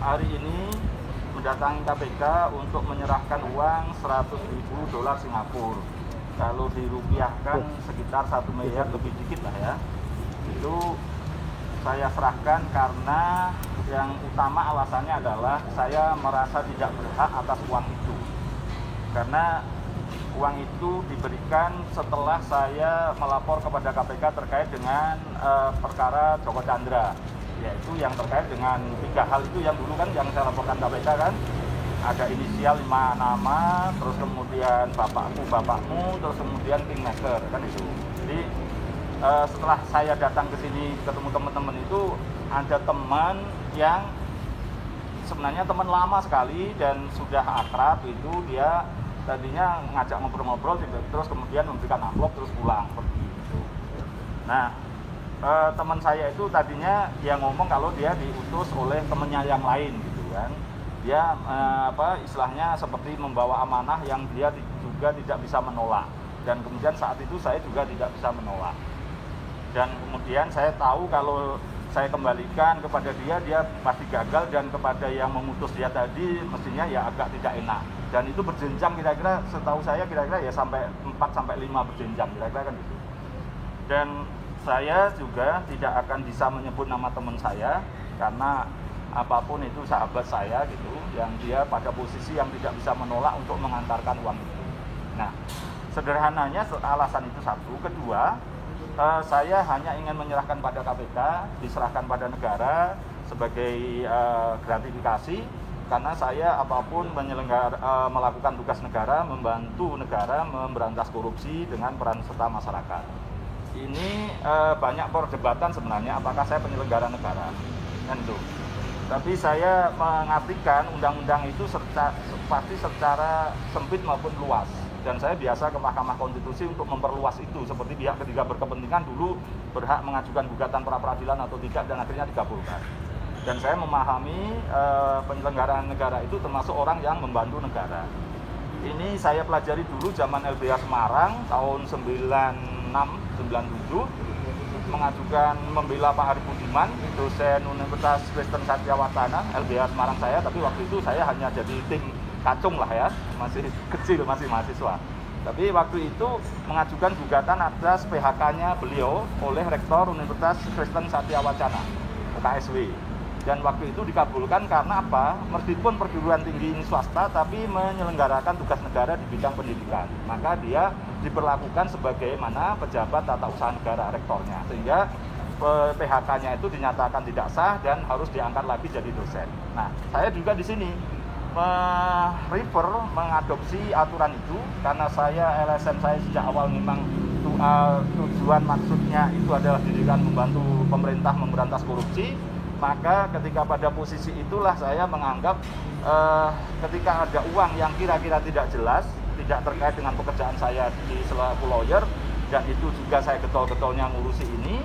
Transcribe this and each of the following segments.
hari ini mendatangi KPK untuk menyerahkan uang 100.000 dolar Singapura. Kalau dirupiahkan sekitar 1 miliar lebih dikit lah ya. Itu saya serahkan karena yang utama alasannya adalah saya merasa tidak berhak atas uang itu. Karena uang itu diberikan setelah saya melapor kepada KPK terkait dengan perkara Joko Chandra, yaitu yang terkait dengan 3 hal itu yang dulu kan yang saya laporkan KPK kan, ada inisial 5 nama, terus kemudian bapakmu, terus kemudian kingmaker kan itu. Jadi setelah saya datang ke sini ketemu teman-teman itu, ada teman yang sebenarnya teman lama sekali dan sudah akrab itu, dia tadinya ngajak ngobrol-ngobrol terus kemudian memberikan amplop terus pulang seperti itu. Nah, teman saya itu tadinya dia ngomong kalau dia diutus oleh temennya yang lain gitu kan. Dia istilahnya seperti membawa amanah yang dia juga tidak bisa menolak. Dan kemudian saat itu saya juga tidak bisa menolak. Dan kemudian saya tahu kalau saya kembalikan kepada dia, dia pasti gagal, dan kepada yang memutus dia tadi mestinya ya agak tidak enak. Dan itu berjenjang kira-kira, setahu saya kira-kira ya sampai 4-5 berjenjang kira-kira kan gitu. Dan saya juga tidak akan bisa menyebut nama teman saya karena apapun itu sahabat saya gitu, yang dia pada posisi yang tidak bisa menolak untuk mengantarkan uang itu. Nah, sederhananya alasan itu satu. Kedua, saya hanya ingin menyerahkan pada KPK, diserahkan pada negara sebagai gratifikasi, karena saya apapun melakukan tugas negara, membantu negara memberantas korupsi dengan peran serta masyarakat. Ini banyak perdebatan sebenarnya apakah saya penyelenggara negara, tentu. Tapi saya mengartikan undang-undang itu pasti secara sempit maupun luas. Dan saya biasa ke Mahkamah Konstitusi untuk memperluas itu, seperti pihak ketiga berkepentingan dulu berhak mengajukan gugatan pra peradilan atau tidak, dan akhirnya dikabulkan. Dan saya memahami penyelenggaraan negara itu termasuk orang yang membantu negara. Ini saya pelajari dulu zaman LBH Semarang tahun 96-97, mengajukan membela Pak Hari Budiman, dosen Universitas Kristen Satyawacana, LBH Semarang saya, tapi waktu itu saya hanya jadi tim kacung lah ya, masih kecil, masih mahasiswa. Tapi waktu itu mengajukan gugatan atas PHK-nya beliau oleh Rektor Universitas Kristen Satyawacana, UKSW. Dan waktu itu dikabulkan karena apa? Meskipun perguruan tinggi ini swasta, tapi menyelenggarakan tugas negara di bidang pendidikan. Maka dia diperlakukan sebagaimana pejabat tata usaha negara rektornya. Sehingga PHK-nya itu dinyatakan tidak sah dan harus diangkat lagi jadi dosen. Nah, saya juga di sini mengadopsi aturan itu karena saya LSM saya sejak awal memang tujuan maksudnya itu adalah didirikan membantu pemerintah memberantas korupsi. Maka ketika pada posisi itulah saya menganggap ketika ada uang yang kira-kira tidak jelas, tidak terkait dengan pekerjaan saya di selaku lawyer, dan itu juga saya getol-getolnya ngurusi ini,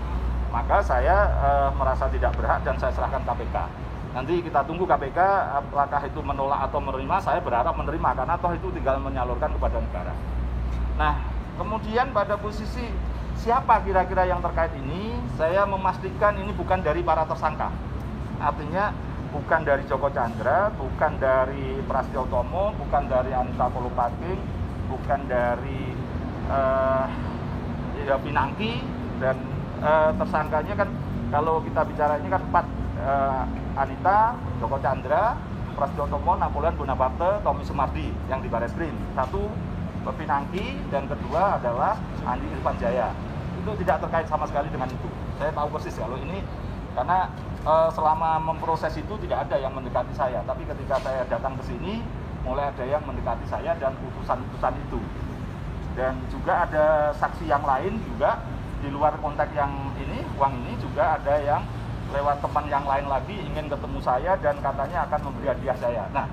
maka saya merasa tidak berhak dan saya serahkan KPK. Nanti kita tunggu KPK apakah itu menolak atau menerima. Saya berharap menerima karena toh itu tinggal menyalurkan kepada negara. Nah, kemudian pada posisi siapa kira-kira yang terkait ini, saya memastikan ini bukan dari para tersangka. Artinya bukan dari Joko Chandra, bukan dari Prasetyo Utomo, bukan dari Anita Kolopaking, bukan dari Pinangki, dan tersangkanya kan kalau kita bicara ini kan 4, Anita, Joko Chandra, Prasetyo Utomo, Napoleon Bonaparte, Tommy Sumardi yang di Barreskrim. 1 Pinangki, dan kedua adalah Andi Irfan Jaya. Itu tidak terkait sama sekali dengan itu. Saya tahu persis kalau ini karena selama memproses itu tidak ada yang mendekati saya. Tapi ketika saya datang ke sini, mulai ada yang mendekati saya dan utusan-utusan itu. Dan juga ada saksi yang lain juga di luar konteks yang ini, uang ini juga ada yang lewat teman yang lain lagi ingin ketemu saya dan katanya akan memberi hadiah saya. Nah,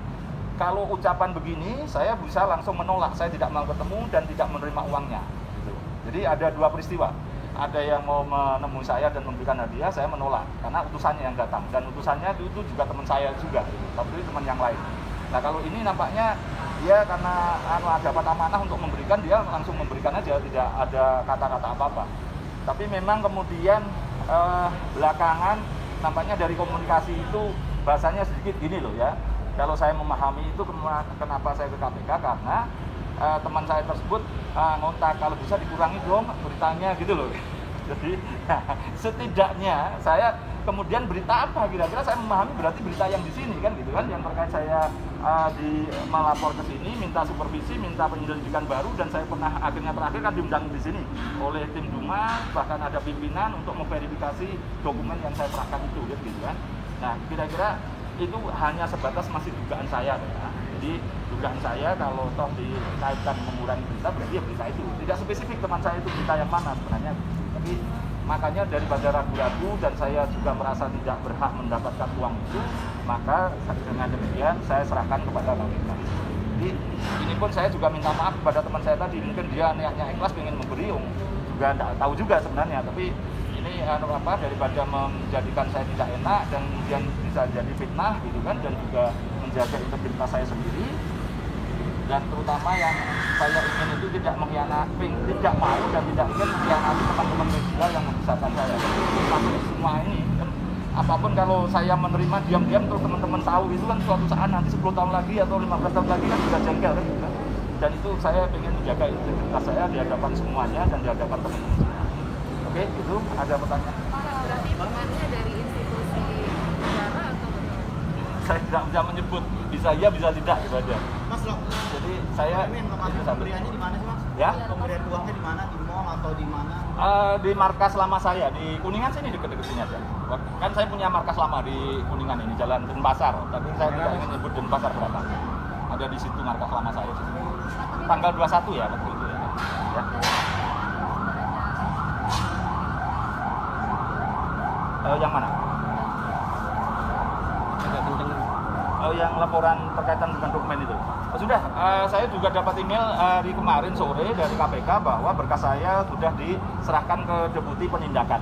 kalau ucapan begini saya bisa langsung menolak, saya tidak mau ketemu dan tidak menerima uangnya. Jadi ada 2 peristiwa. Ada yang mau menemui saya dan memberikan hadiah, saya menolak karena utusannya yang datang, dan utusannya itu juga teman saya juga, tapi itu teman yang lain. Nah, kalau ini nampaknya dia karena dapat amanah untuk memberikan, dia langsung memberikan aja, tidak ada kata-kata apa-apa. Tapi memang kemudian belakangan nampaknya dari komunikasi itu bahasanya sedikit gini loh ya. Kalau saya memahami itu kenapa saya ke KPK, karena teman saya tersebut ngontak kalau bisa dikurangi dong beritanya gitu loh. Jadi setidaknya saya kemudian berita apa kira-kira saya memahami berarti berita yang di sini kan gitu kan, yang terkait saya melapor ke sini, minta supervisi, minta penyelidikan baru, dan saya pernah akhirnya terakhir kan diundang di sini oleh tim Dumas, bahkan ada pimpinan untuk memverifikasi dokumen yang saya serahkan itu gitu kan. Nah kira-kira itu hanya sebatas masih dugaan saya ya. Jadi dugaan saya kalau toh dikaitkan mengurangi berita berarti ya berita itu, tidak spesifik teman saya itu berita yang mana sebenarnya. Tapi makanya daripada ragu-ragu dan saya juga merasa tidak berhak mendapatkan uang itu, maka dengan demikian saya serahkan kepada KPK. Jadi ini pun saya juga minta maaf kepada teman saya tadi, mungkin dia niatnya ikhlas ingin memberi, juga tidak tahu juga sebenarnya, tapi ini daripada menjadikan saya tidak enak dan kemudian bisa jadi fitnah gitu kan, dan juga menjaga integritas saya sendiri. Dan terutama yang saya ingin itu tidak mengkhianati, tidak mau dan tidak ingin mengkhianati teman-teman media yang membesarkan saya. Masuk semua ini kan, apapun kalau saya menerima diam-diam terus teman-teman tahu itu kan suatu saat nanti 10 tahun lagi atau 15 tahun lagi kan juga jengkel kan gitu. Dan itu saya ingin menjaga integritas saya di hadapan semuanya dan di hadapan teman-teman semua. Oke, itu ada pertanyaan. Berarti hitungannya dari institusi negara atau saya tidak bisa menyebut, bisa iya bisa tidak gitu aja. Mas loh. Jadi saya pemberiannya di mana sih Mas? Ya? Pemberian uangnya di mana? Di mall atau di mana? Di markas lama saya di Kuningan sini, dekat-dekat sini aja. Kan saya punya markas lama di Kuningan ini, Jalan Denpasar. Tapi saya tidak ingin nyebut Denpasar berapa. Ada di situ markas lama saya di situ. Tanggal 21 ya waktu itu ya. Yang mana? Yang laporan terkaitan dengan dokumen itu. Sudah, saya juga dapat email hari kemarin sore dari KPK bahwa berkas saya sudah diserahkan ke Deputi Penindakan.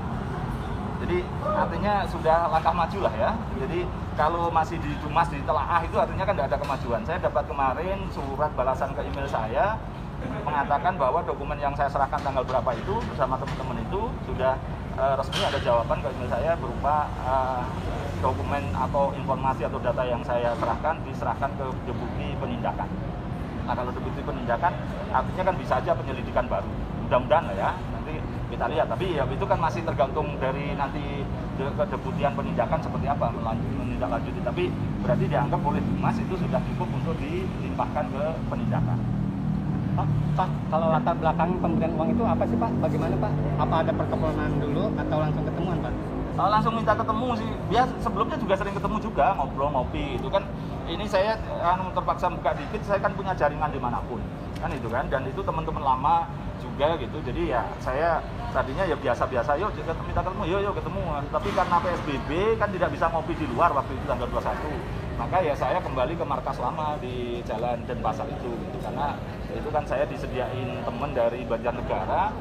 Jadi artinya sudah langkah maju lah ya. Jadi kalau masih di Dumas ditelaah itu artinya kan tidak ada kemajuan. Saya dapat kemarin surat balasan ke email saya mengatakan bahwa dokumen yang saya serahkan tanggal berapa itu bersama teman-teman itu sudah resmi ada jawaban ke email saya berupa dokumen atau informasi atau data yang saya serahkan diserahkan ke Deputi Penindakan. Nah kalau Deputi Penindakan artinya kan bisa aja penyelidikan baru, mudah-mudahan lah ya, nanti kita lihat. Tapi ya itu kan masih tergantung dari nanti ke Deputian Penindakan seperti apa menindaklanjuti. Tapi berarti dianggap oleh Dumas itu sudah cukup untuk dilimpahkan ke penindakan. Pak, kalau latar belakang pemberian uang itu apa sih Pak? Bagaimana Pak? Apa ada pertemuan dulu atau langsung ketemuan Pak? Langsung minta ketemu sih. Dia sebelumnya juga sering ketemu juga, ngobrol, ngopi itu kan. Ini saya terpaksa buka dikit, saya kan punya jaringan dimanapun kan itu kan. Dan itu teman-teman lama juga gitu. Jadi ya saya tadinya ya biasa-biasa, yuk minta ketemu, yuk ketemu. Tapi karena PSBB kan tidak bisa ngopi di luar waktu itu tanggal 21. Maka ya saya kembali ke markas lama di Jalan Denpasar itu gitu. Karena itu kan saya disediain teman dari Banjarnegara,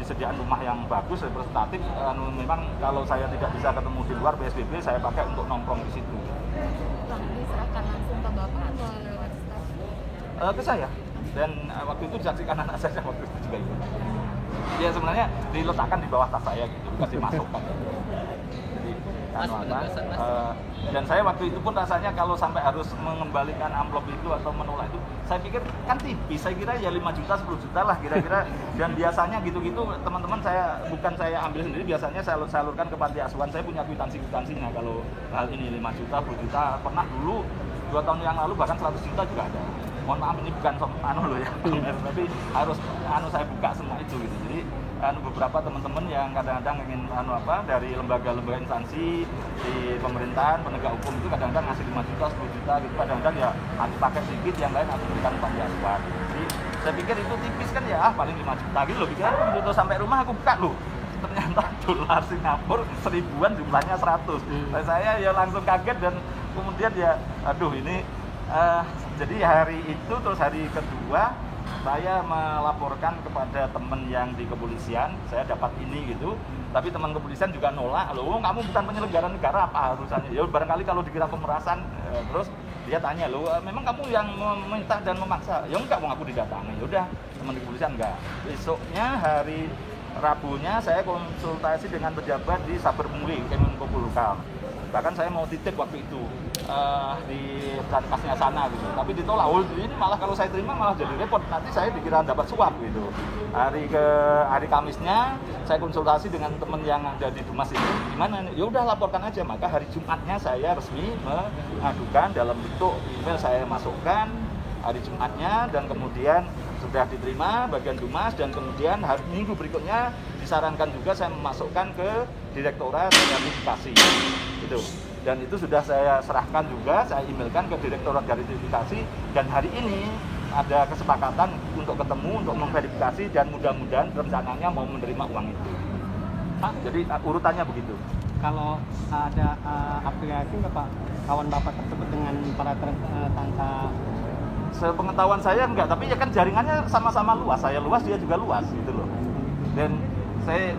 disediakan rumah yang bagus, representatif. Memang kalau saya tidak bisa ketemu di luar PSBB, saya pakai untuk nongkrong di situ. diserahkan langsung ke Bapak atau lewat staf? Ke saya. Dan waktu itu disaksikan anak saya waktu itu juga itu. Ya sebenarnya diletakkan di bawah tas saya gitu, kasih masuk kan. Dan saya waktu itu pun rasanya kalau sampai harus mengembalikan amplop itu atau menolak itu, saya pikir kan tipis, saya kira ya 5 juta 10 juta lah kira-kira. Dan biasanya gitu-gitu teman-teman saya, bukan saya ambil sendiri, biasanya saya salurkan ke panti asuhan. Saya punya kwitansi-kwitansinya kalau hal ini 5 juta 10 juta, pernah dulu 2 tahun yang lalu bahkan 100 juta juga ada. Mohon maaf ini bukan loh ya, tapi harus saya buka semua itu gitu. Jadi beberapa teman-teman yang kadang-kadang ingin dari lembaga-lembaga instansi di pemerintahan, penegak hukum itu kadang-kadang ngasih 5 juta, 10 juta gitu. Kadang-kadang ya nanti pakai sedikit, yang lain nanti berikan panti asuhan. Jadi saya pikir itu tipis kan ya, paling 5 juta gitu loh. Pikiran begitu sampai rumah aku buka loh. Ternyata dolar Singapura 1000-an jumlahnya 100. Saya ya langsung kaget dan kemudian ya aduh ini jadi hari itu terus hari kedua saya melaporkan kepada teman yang di kepolisian, saya dapat ini gitu. Tapi teman kepolisian juga nolak, loh kamu bukan penyelenggara negara apa urusannya? Ya barangkali kalau dikira pemerasan, terus dia tanya, loh memang kamu yang meminta dan memaksa? Ya enggak, aku didatangi. Ya udah, teman di kepolisian enggak. Besoknya hari Rabunya saya konsultasi dengan pejabat di Saber Pungli, Kemenko Polhukam. Bahkan saya mau titip waktu itu di Sankasnya sana gitu, tapi ditolak. Oh, ini malah kalau saya terima malah jadi repot, nanti saya dikira dapat suap gitu. Hari Kamisnya saya konsultasi dengan teman yang ada di Dumas ini, gimana? Ya udah laporkan aja. Maka hari Jumatnya saya resmi mengadukan dalam bentuk email, saya masukkan hari Jumatnya, dan kemudian sudah diterima bagian Dumas, dan kemudian hari Minggu berikutnya disarankan juga saya memasukkan ke Direktorat Gratifikasi itu, dan itu sudah saya serahkan juga, saya emailkan ke Direktorat Gratifikasi, dan hari ini ada kesepakatan untuk ketemu untuk memverifikasi, dan mudah-mudahan rencananya mau menerima uang itu. Jadi urutannya begitu. Kalau ada afiliasi nggak Pak kawan Bapak tersebut dengan para tersangka? Sepengetahuan saya enggak, tapi ya kan jaringannya sama-sama luas, saya luas, dia juga luas gitu loh. Dan saya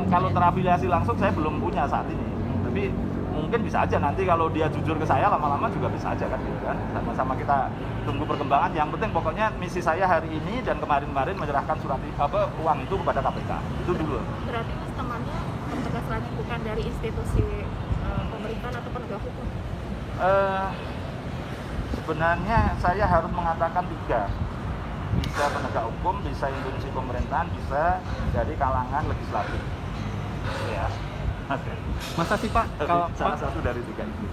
kalau terafiliasi langsung saya belum punya saat ini. Tapi mungkin bisa aja nanti kalau dia jujur ke saya lama-lama juga bisa aja kan gitu kan. Sama-sama kita tunggu perkembangan. Yang penting pokoknya misi saya hari ini dan kemarin-kemarin menyerahkan uang itu kepada KPK. Itu dulu. Berarti Mas temannya petugas lain bukan dari institusi pemerintahan atau penegak hukum? Sebenarnya saya harus mengatakan 3. Bisa penegak hukum, bisa institusi pemerintahan, bisa dari kalangan legislatif. Ya. Masa sih Pak, kalau salah satu dari 3 itu.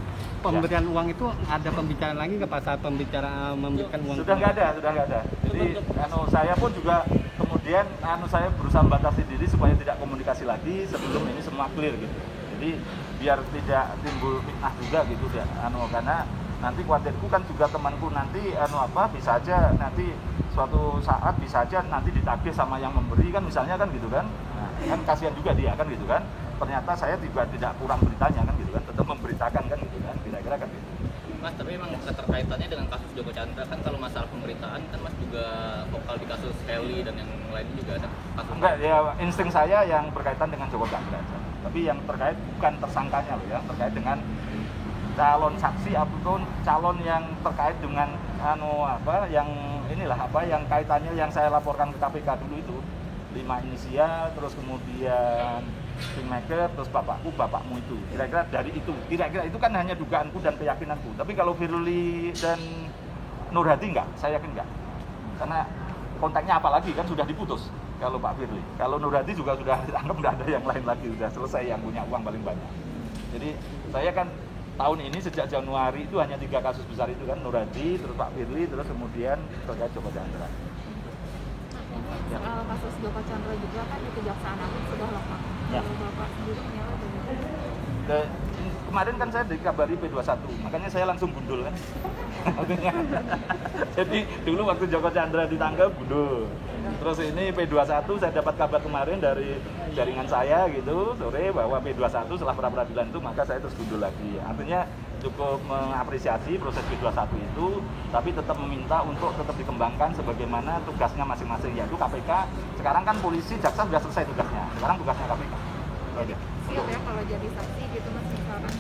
pemberian uang itu ada pembicaraan lagi nggak Pak saat memberikan uang? Sudah nggak ada. Jadi saya pun juga kemudian saya berusaha membatasi diri supaya tidak komunikasi lagi sebelum ini semua clear gitu. Jadi biar tidak timbul fitnah juga gitu ya. Karena nanti khawatirku kan juga temanku nanti bisa aja nanti suatu saat bisa aja nanti ditagih sama yang memberi kan misalnya kan gitu kan. Nah, kan kasihan juga dia kan gitu kan. Ternyata saya juga tidak kurang beritanya kan gitu kan, tetap memberitakan kan gitu kan, kira-kira kan gitu. Mas, tapi memang keterkaitannya dengan kasus Joko Chandra kan, kalau masalah pemberitaan kan Mas juga vokal di kasus Kelly dan yang lain juga ada kasus. Enggak, ya insting saya yang berkaitan dengan Joko Chandra aja. Tapi yang terkait bukan tersangkanya loh ya, terkait dengan calon saksi ataupun calon yang terkait dengan yang kaitannya yang saya laporkan ke KPK dulu itu 5 inisial, terus kemudian kingmaker, terus bapakmu itu. Kira-kira dari itu. Kira-kira itu kan hanya dugaanku dan keyakinanku. Tapi kalau Firly dan Nur Hadi enggak, saya yakin enggak. Karena kontaknya apalagi kan sudah diputus kalau Pak Firly. Kalau Nur Hadi juga sudah dianggap enggak ada yang lain lagi, sudah selesai yang punya uang paling banyak. Jadi saya kan tahun ini sejak Januari itu hanya 3 kasus besar itu kan, Nur Hadi, terus Pak Firly, terus kemudian terkait Joko Chandra. Soal kasus Joko Chandra juga kan di Kejaksaan Agung sudah lengkap. Ya. Kalau Bapak sendiri menilai bagaimana? Kemarin kan saya dikabari P21, makanya saya langsung gundul kan. Jadi dulu waktu Joko Chandra ditangkap gundul. Terus ini P21 saya dapat kabar kemarin dari jaringan saya gitu sore bahwa P21 setelah pra-peradilan itu maka saya terus gundul lagi. Artinya cukup mengapresiasi proses P21 itu, tapi tetap meminta untuk tetap dikembangkan sebagaimana tugasnya masing-masing, yaitu KPK. Sekarang kan polisi, jaksa sudah selesai tugasnya, sekarang tugasnya KPK. Jadi siap ya kalau jadi saksi gitu Mas, misalkan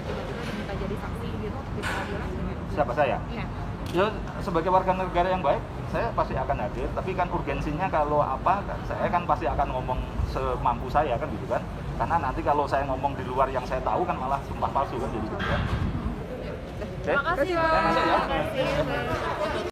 tiba-tiba diminta jadi saksi gitu di pengadilan gitu. Siapa saya? Iya. Ya sebagai warga negara yang baik, saya pasti akan hadir. Tapi kan urgensinya kalau saya kan pasti akan ngomong semampu saya kan gitu kan. Karena nanti kalau saya ngomong di luar yang saya tahu kan malah sumpah palsu kan jadi gitu kan. Terima kasih Pak. Saya masuk ya. Terima kasih.